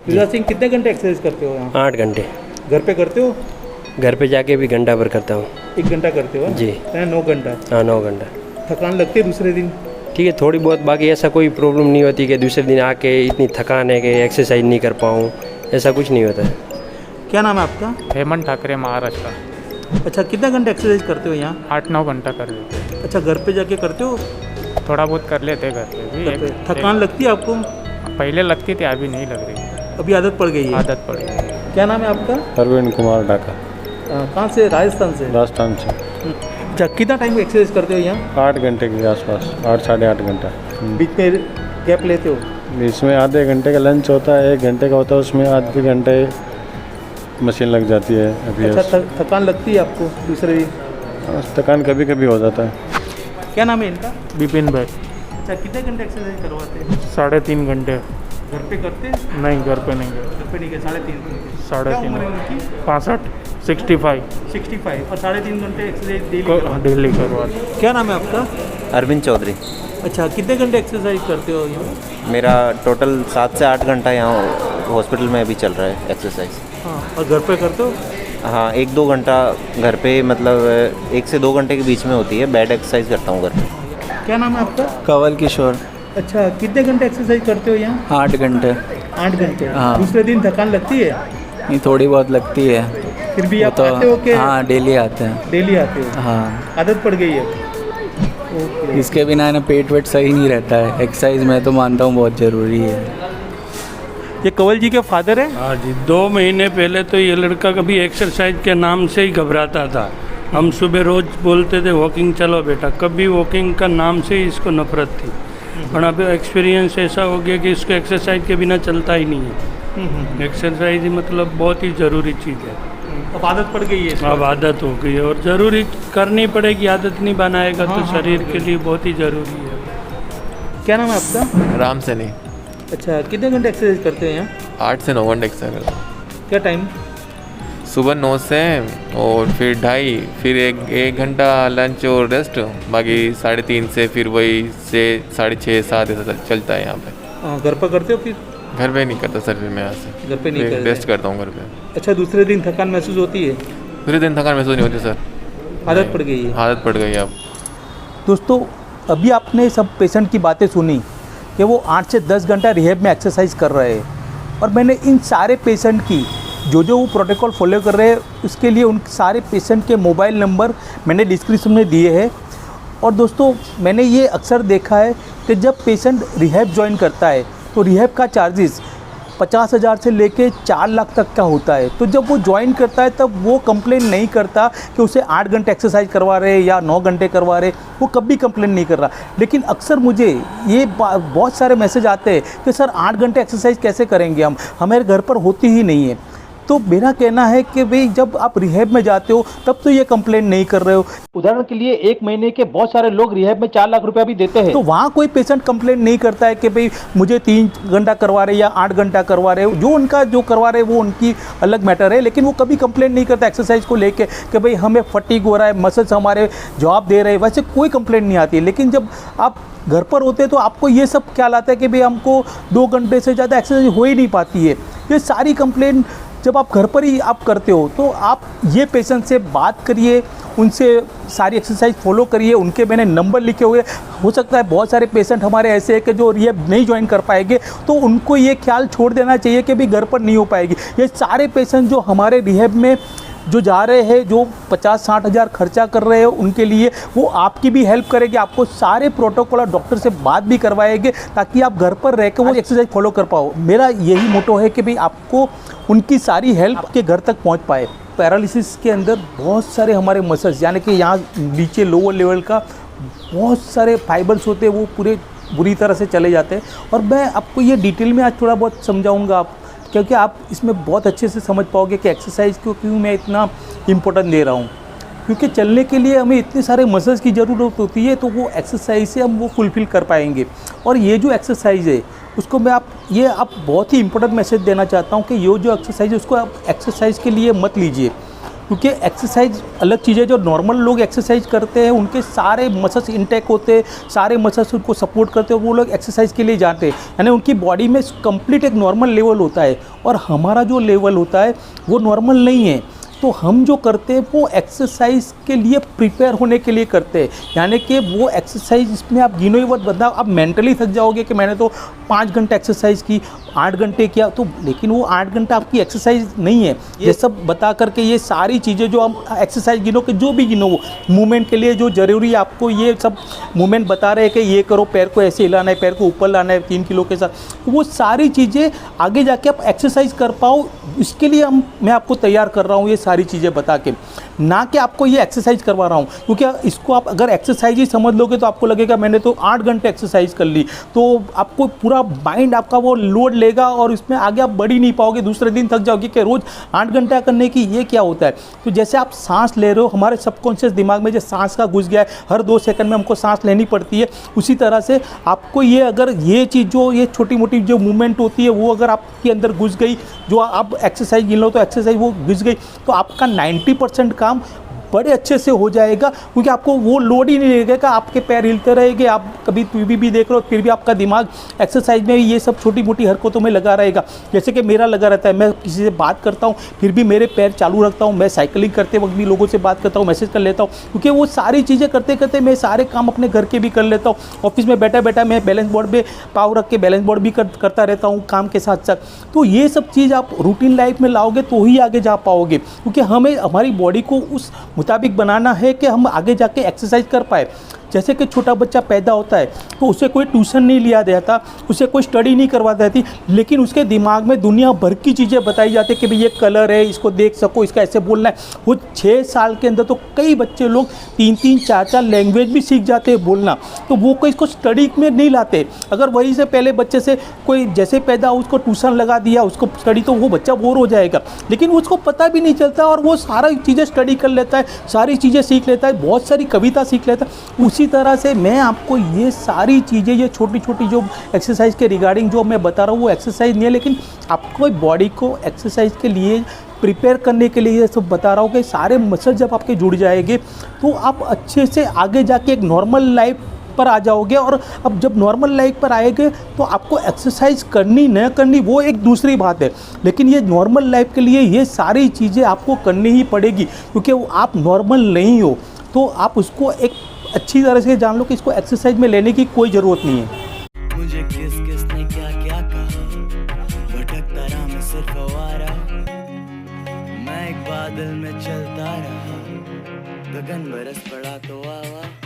युवराज सिंह कितने घंटे एक्सरसाइज करते हो यहाँ? 8 घंटे। घर पे करते हो? घर पे जाके भी घंटा भर करता हूँ। 1 घंटा करते हो? जी। 9 घंटा। हाँ 9 घंटा। थकान लगती है दूसरे दिन? ठीक है, थोड़ी बहुत, बाकी ऐसा कोई प्रॉब्लम नहीं होती कि दूसरे दिन आके इतनी थकान है कि एक्सरसाइज नहीं कर पाऊँ, ऐसा कुछ नहीं होता है। क्या नाम है आपका? हेमंत ठाकरे, महाराष्ट्र। अच्छा, कितना घंटे एक्सरसाइज करते हो यहाँ? 8-9 घंटा कर लेते। अच्छा, घर पे जाके करते हो? थोड़ा बहुत कर लेते घर पे भी। थकान लगती है आपको? पहले लगती थी, अभी नहीं लग रही। अभी आदत पड़ गई है? आदत पड़ गई। क्या नाम है आपका? अरविंद कुमार ढाका। कहाँ से? राजस्थान से? राजस्थान से। अच्छा, कितना टाइम एक्सरसाइज करते हो यहाँ? 8 घंटे के आसपास, 8 साढ़े 8 घंटा। बीच में गैप लेते हो? इसमें आधे घंटे का लंच होता है, 1 घंटे का होता है, उसमें आधे घंटे मशीन लग जाती है अभी। अच्छा, थकान लगती है आपको दूसरे दिन? थकान कभी कभी हो जाता है। क्या नाम है इनका? बिपिन भाई। अच्छा, कितने घंटे एक्सरसाइज करवाते हैं? 3.5 घंटे। घर पे करते हैं? नहीं, घर पे नहीं। घर पे नहीं गए? 3.5 3.5। उम्र है उनकी? 65, 65 65 और 3.5 घंटे एक्सरसाइज डेली करवाते। क्या नाम है आपका? अरविंद चौधरी। अच्छा, कितने घंटे एक्सरसाइज करते हो यहाँ? मेरा टोटल 7 से 8 घंटा यहाँ हॉस्पिटल में अभी चल रहा है एक्सरसाइज। हाँ, और घर पे करते हो? हाँ, 1-2 घंटा घर पे, मतलब 1 से 2 घंटे के बीच में होती है। बेड एक्सरसाइज करता हूँ घर पे। क्या नाम है आपका? कंवल किशोर। अच्छा, कितने घंटे एक्सरसाइज करते हो यहाँ? 8 घंटे। 8 घंटे। हाँ। दूसरे दिन थकान लगती है? नहीं, थोड़ी बहुत लगती है। फिर भी आप वो आते हो कि? हाँ, डेली आते हैं। डेली आते हो? हाँ, आदत पड़ गई है? ओके। इसके बिना ना पेट वेट सही नहीं रहता है। एक्सरसाइज मैं तो मानता हूँ बहुत ज़रूरी है। ये कंवल जी के फादर है? हाँ जी, 2 महीने पहले तो ये लड़का कभी एक्सरसाइज के नाम से ही घबराता था। हम सुबह रोज बोलते थे वॉकिंग चलो बेटा, कभी वॉकिंग का नाम से ही इसको नफरत थी। और अब एक्सपीरियंस ऐसा हो गया कि इसको एक्सरसाइज के बिना चलता ही नहीं है। एक्सरसाइज मतलब बहुत ही ज़रूरी चीज़ है। अब आदत पड़ गई है? अब आदत हो गई है और ज़रूरी करनी पड़ेगी। आदत नहीं बनाएगा तो शरीर के लिए बहुत ही ज़रूरी है। क्या नाम है आपका? राम सैनी। अच्छा, कितने घंटे एक्सरसाइज करते हैं यहाँ? 8 से 9 घंटे एक्सरसाइज करता हूँ। क्या टाइम? सुबह 9 से और फिर 2:30, फिर एक घंटा लंच और रेस्ट, बाकी 3:30 से फिर वही से 6:30-7 ऐसा चलता है यहाँ पे। घर पर करते हो फिर? घर पे नहीं करता सर, फिर मैं यहाँ से घर पे नहीं करते? रेस्ट करता हूँ घर पे। अच्छा, दूसरे दिन थकान महसूस होती है? दूसरे दिन थकान महसूस नहीं होती सर। आदत पड़ गई है? आदत पड़ गई है अब। दोस्तों, अभी आपने सब पेशेंट की बातें सुनी कि वो 8 से 10 घंटा रिहैब में एक्सरसाइज कर रहे हैं, और मैंने इन सारे पेशेंट की जो वो प्रोटोकॉल फॉलो कर रहे हैं उसके लिए उन सारे पेशेंट के मोबाइल नंबर मैंने डिस्क्रिप्शन में दिए हैं। और दोस्तों, मैंने ये अक्सर देखा है कि जब पेशेंट रिहैब ज्वाइन करता है तो रिहैब का चार्जेस 50,000 से लेके 4 लाख तक का होता है। तो जब वो ज्वाइन करता है तब वो कंप्लेन नहीं करता कि उसे 8 घंटे एक्सरसाइज करवा रहे या 9 घंटे करवा रहे, वो कभी कंप्लेन नहीं कर रहा। लेकिन अक्सर मुझे ये बहुत सारे मैसेज आते हैं कि सर 8 घंटे एक्सरसाइज कैसे करेंगे हम, हमारे घर पर होती ही नहीं है। तो मेरा कहना है कि भाई जब आप रिहैब में जाते हो तब तो ये कंप्लेन नहीं कर रहे हो। उदाहरण के लिए 1 महीने के बहुत सारे लोग रिहैब में 4 लाख रुपया भी देते हैं, तो वहाँ कोई पेशेंट कंप्लेन नहीं करता है कि भाई मुझे 3 घंटा करवा रहे या 8 घंटा करवा रहे हो। जो उनका जो करवा रहे वो उनकी अलग मैटर है, लेकिन वो कभी कंप्लेन नहीं करता एक्सरसाइज को लेके कि भाई हमें फटीग हो रहा है, मसल्स हमारे जवाब दे रहे हैं, वैसे कोई कंप्लेन नहीं आती है। लेकिन जब आप घर पर होते हैं तो आपको ये सब ख्याल आता है कि भाई हमको 2 घंटे से ज़्यादा एक्सरसाइज हो ही नहीं पाती है। ये सारी कंप्लेन जब आप घर पर ही आप करते हो तो आप ये पेशेंट से बात करिए, उनसे सारी एक्सरसाइज फॉलो करिए। उनके मैंने नंबर लिखे हुए, हो सकता है बहुत सारे पेशेंट हमारे ऐसे हैं कि जो रिहैब नहीं ज्वाइन कर पाएंगे, तो उनको ये ख्याल छोड़ देना चाहिए कि भी घर पर नहीं हो पाएगी। ये सारे पेशेंट जो हमारे रिहैब में जो जा रहे हैं, जो 50-60 हज़ार खर्चा कर रहे हो, उनके लिए वो आपकी भी हेल्प करेगी, आपको सारे प्रोटोकॉल और डॉक्टर से बात भी करवाएंगे ताकि आप घर पर रह कर वो एक्सरसाइज फॉलो कर पाओ। मेरा यही मोटो है कि भाई आपको उनकी सारी हेल्प आपके घर तक पहुंच पाए। पैरालिसिस के अंदर बहुत सारे हमारे मसल्स, यानी कि यहाँ नीचे लोअर लेवल का बहुत सारे फाइबर्स होते हैं, वो पूरे बुरी तरह से चले जाते हैं। और मैं आपको ये डिटेल में आज थोड़ा बहुत समझाऊँगा क्योंकि आप इसमें बहुत अच्छे से समझ पाओगे कि एक्सरसाइज को क्यों मैं इतना इम्पोर्टेंट दे रहा हूँ। क्योंकि चलने के लिए हमें इतने सारे मसल्स की ज़रूरत होती है, तो वो एक्सरसाइज से हम वो फुलफ़िल कर पाएंगे। और ये जो एक्सरसाइज है उसको मैं आप बहुत ही इम्पोर्टेंट मैसेज देना चाहता हूँ कि ये जो एक्सरसाइज है उसको आप एक्सरसाइज के लिए मत लीजिए, क्योंकि एक्सरसाइज अलग चीज़ है। जो नॉर्मल लोग एक्सरसाइज करते हैं उनके सारे मसल्स इंटेक होते हैं, सारे मसल्स उनको सपोर्ट करते हैं, वो लोग एक्सरसाइज के लिए जाते हैं, यानी उनकी बॉडी में कंप्लीट एक नॉर्मल लेवल होता है। और हमारा जो लेवल होता है वो नॉर्मल नहीं है। तो हम जो करते हैं वो एक्सरसाइज के लिए प्रिपेयर होने के लिए करते हैं, यानी कि वो एक्सरसाइज इसमें आप गिनो ही मत, बदलाव आप मेंटली थक जाओगे कि मैंने तो 5 घंटे एक्सरसाइज की, 8 घंटे किया, तो लेकिन वो 8 घंटा आपकी एक्सरसाइज नहीं है। ये सब बता करके ये सारी चीज़ें जो हम एक्सरसाइज गिनो के जो भी गिनो वो मूवमेंट के लिए जो ज़रूरी है, आपको ये सब मूवमेंट बता रहे हैं कि ये करो, पैर को ऐसे हिलाना है, पैर को ऊपर लाना है 3 किलो के साथ, तो वो सारी चीज़ें आगे जाके आप एक्सरसाइज कर पाओ, इसके लिए मैं आपको तैयार कर रहा हूँ ये सारी चीज़ें बता के, ना कि आपको ये एक्सरसाइज करवा रहा हूँ। क्योंकि इसको आप अगर एक्सरसाइज ही समझ लोगे तो आपको लगेगा मैंने तो 8 घंटे एक्सरसाइज कर ली, तो आपको पूरा माइंड आपका वो लोड लेगा और इसमें आगे आप बढ़ ही नहीं पाओगे, दूसरे दिन थक जाओगे कि रोज़ 8 घंटा करने की ये क्या होता है। तो जैसे आप सांस ले रहे हो, हमारे सबकॉन्शियस दिमाग में जो सांस का घुस गया है, हर 2 सेकंड में हमको सांस लेनी पड़ती है, उसी तरह से आपको ये अगर ये चीज़ जो ये छोटी मोटी जो मूवमेंट होती है वो अगर आपके अंदर घुस गई, जो आप एक्सरसाइज गिन लो तो एक्सरसाइज वो घुस गई, तो आपका 90% काम बड़े अच्छे से हो जाएगा, क्योंकि आपको वो लोड ही नहीं लगेगा, आपके पैर हिलते रहेंगे, आप कभी टीवी भी देख रहे हो फिर भी आपका दिमाग एक्सरसाइज में ये सब छोटी मोटी हरकतों में लगा रहेगा। जैसे कि मेरा लगा रहता है, मैं किसी से बात करता हूँ फिर भी मेरे पैर चालू रखता हूँ, मैं साइकिलिंग करते वक्त भी लोगों से बात करता हूँ, मैसेज कर लेता हूँ, क्योंकि वो सारी चीज़ें करते करते मैं सारे काम अपने घर के भी कर लेता हूँ। ऑफिस में बैठा बैठा मैं बैलेंस बोर्ड पे पाँव रख के बैलेंस बोर्ड भी करता रहता हूँ काम के साथ साथ। तो ये सब चीज़ आप रूटीन लाइफ में लाओगे तो ही आगे जा पाओगे, क्योंकि हमें हमारी बॉडी को उस मुताबिक बनाना है कि हम आगे जाके एक्सरसाइज कर पाए। जैसे कि छोटा बच्चा पैदा होता है तो उसे कोई ट्यूशन नहीं लिया जाता, उसे कोई स्टडी नहीं करवा जाती, लेकिन उसके दिमाग में दुनिया भर की चीज़ें बताई जाती है कि भाई ये कलर है, इसको देख सको, इसका ऐसे बोलना है। वो 6 साल के अंदर तो कई बच्चे लोग 3-3, 4-4 लैंग्वेज भी सीख जाते हैं बोलना, तो वो कोई इसको स्टडी में नहीं लाते। अगर वहीं से पहले बच्चे से कोई जैसे पैदा उसको ट्यूशन लगा दिया, उसको स्टडी, तो वो बच्चा बोर हो जाएगा, लेकिन उसको पता भी नहीं चलता और वो सारी चीज़ें स्टडी कर लेता है, सारी चीज़ें सीख लेता है, बहुत सारी कविता सीख लेता है। उसी तरह से मैं आपको ये सारी चीज़ें, ये छोटी छोटी जो एक्सरसाइज के रिगार्डिंग जो मैं बता रहा हूँ वो एक्सरसाइज नहीं है, लेकिन आपको बॉडी को एक्सरसाइज के लिए प्रिपेयर करने के लिए ये सब बता रहा हूँ कि सारे मसल जब आपके जुड़ जाएंगे तो आप अच्छे से आगे जाके एक नॉर्मल लाइफ पर आ जाओगे। और अब जब नॉर्मल लाइफ पर आएंगे तो आपको एक्सरसाइज करनी न करनी वो एक दूसरी बात है, लेकिन ये नॉर्मल लाइफ के लिए ये सारी चीज़ें आपको करनी ही पड़ेगी, क्योंकि आप नॉर्मल नहीं हो। तो आप उसको एक अच्छी तरह से जान लो कि इसको एक्सरसाइज में लेने की कोई ज़रूरत नहीं है। मुझे किस किस ने क्या क्या कहा, भटकता रहा मैं सिर्फ आवारा, मैं एक बादल में चलता रहा, गगन बरस पड़ा तो आवा।